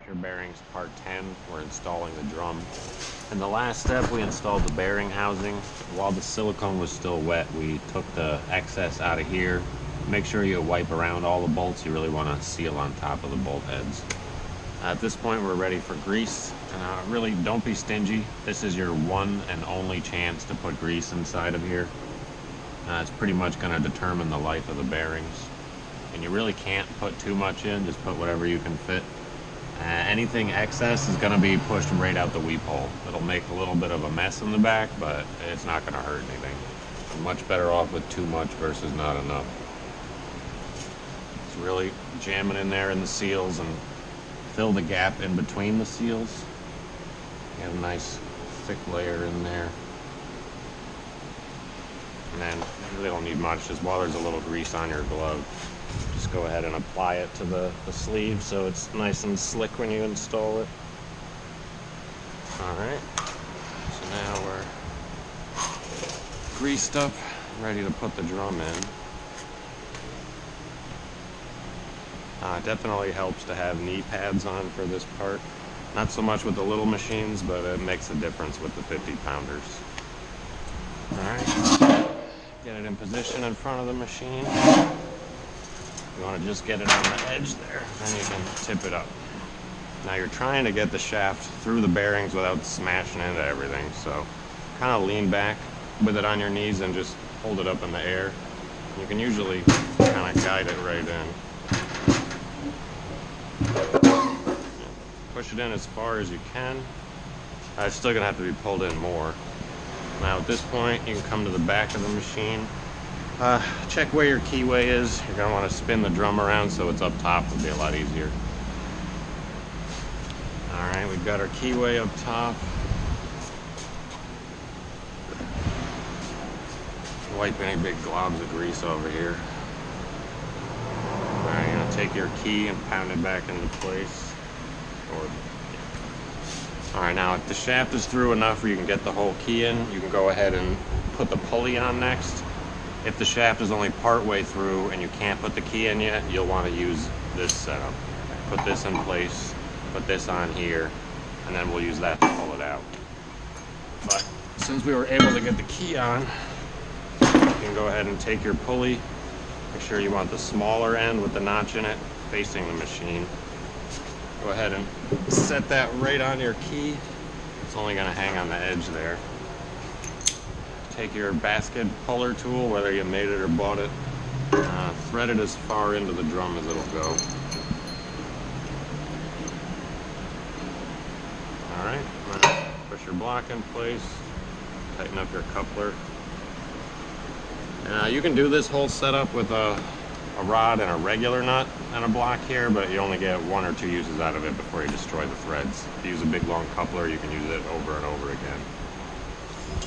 Injector bearings part 10. We're installing the drum. And the last step, we installed the bearing housing. While the silicone was still wet, we took the excess out of here. Make sure you wipe around all the bolts. You really want to seal on top of the bolt heads. At this point, we're ready for grease. Really, don't be stingy. This is your one and only chance to put grease inside of here. It's pretty much going to determine the life of the bearings. And you really can't put too much in, just put whatever you can fit. Anything excess is going to be pushed right out the weep hole. It'll make a little bit of a mess in the back, but it's not going to hurt anything. You're much better off with too much versus not enough. It's really jamming in there in the seals and fill the gap in between the seals. You have a nice thick layer in there. And then you really don't need much, just while there's a little grease on your glove, just go ahead and apply it to the sleeve so it's nice and slick when you install it. Alright, so now we're greased up, ready to put the drum in. It definitely helps to have knee pads on for this part. Not so much with the little machines, but it makes a difference with the 50-pounders. Alright, get it in position in front of the machine. You want to just get it on the edge there, then you can tip it up. Now you're trying to get the shaft through the bearings without smashing into everything, so kind of lean back with it on your knees and just hold it up in the air. You can usually kind of guide it right in. Push it in as far as you can. It's still going to have to be pulled in more. Now at this point, you can come to the back of the machine. Check where your keyway is. You're going to want to spin the drum around so it's up top. It'll be a lot easier. Alright, we've got our keyway up top. Wipe any big globs of grease over here. Alright, you're going to take your key and pound it back into place. Alright, now if the shaft is through enough where you can get the whole key in, you can go ahead and put the pulley on next. If the shaft is only part way through and you can't put the key in yet, you'll want to use this setup. Put this in place, put this on here, and then we'll use that to pull it out. But since we were able to get the key on, you can go ahead and take your pulley. Make sure you want the smaller end with the notch in it facing the machine. Go ahead and set that right on your key. It's only going to hang on the edge there. Take your basket puller tool, whether you made it or bought it, thread it as far into the drum as it'll go. Alright, push your block in place, tighten up your coupler. You can do this whole setup with a rod and a regular nut and a block here, but you only get 1 or 2 uses out of it before you destroy the threads. If you use a big long coupler, you can use it over and over again.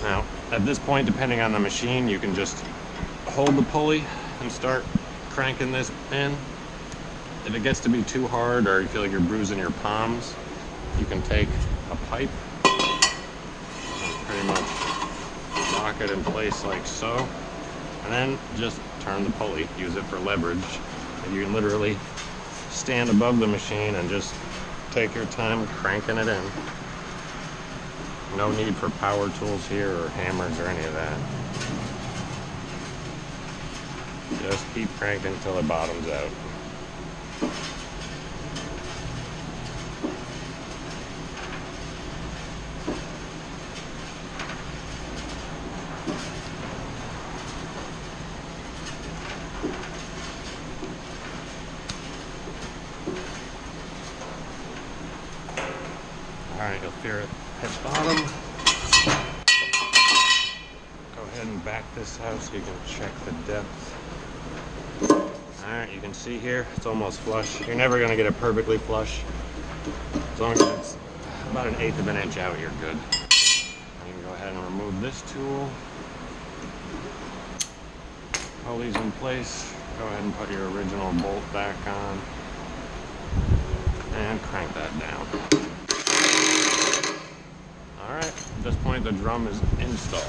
Now, at this point, depending on the machine, you can just hold the pulley and start cranking this in. If it gets to be too hard or you feel like you're bruising your palms, you can take a pipe and pretty much lock it in place like so, and then just turn the pulley, use it for leverage. And you can literally stand above the machine and just take your time cranking it in. No need for power tools here or hammers or any of that. Just keep cranking until it bottoms out. Alright, you'll hear it hit bottom. Go ahead and back this out so you can check the depth. Alright, you can see here, it's almost flush. You're never going to get it perfectly flush. As long as it's about 1/8 of an inch out, you're good. You can go ahead and remove this tool. Pulley's in place. Go ahead and put your original bolt back on. And crank that down. Alright, at this point the drum is installed.